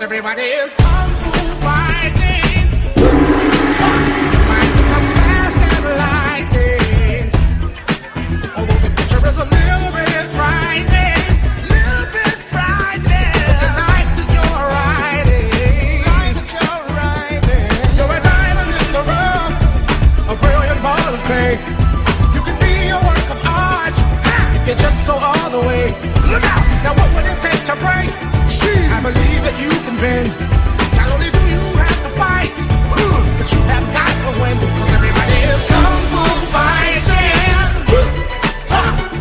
Everybody is kung fu fighting. Your mind becomes fast as lightning. Although the picture is a little bit frightening, little bit frightening. The life that you're riding, you're a diamond in the rough, a brilliant ball of clay. You could be a work of art if you just go all the way. Look out! Now what would it take to break? I believe that you can bend. Not only do you have to fight, but you have got to win. 'Cause everybody is kung fu fighting.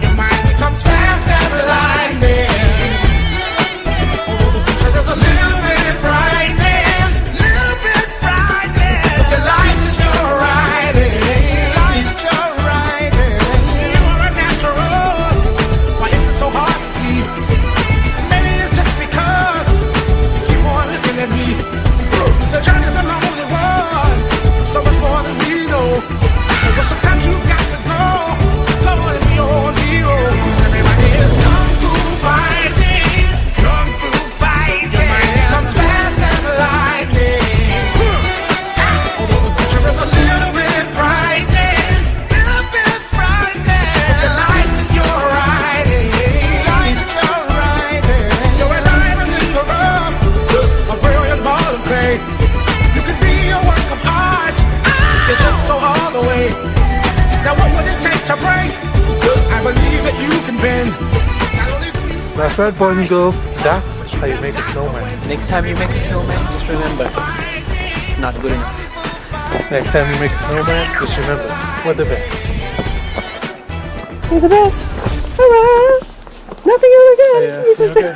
Your mind becomes fast as lightning. Although the picture is a little bit frightening, little bit frightening. But the life is your riding, life that you're riding. You are a natural. Why is it so hard to see? Maybe it's just because you keep on looking at me. The journey's a lonely one, so much more than we know. But sometimes you've got to go on and be your own hero. 'Cause everybody is kung fu fighting. Kung fu fighting. Your mind becomes fast as lightning. Although the picture is a little bit frightening, little bit frightening. But the life that you're riding, life that you're riding. You're a diamond in the rough, a brilliant ball of clay. You could be a work of art if you just go all the way. Now what would it take to break? I believe that you can bend. Not only do you That's right, boys and girls. That's how you make a snowman. Next time you make a snowman, just remember, it's not good enough. Next time you make a snowman, just remember, we're the best. You're the best. Hurrah! Nothing ever again. Yeah, okay.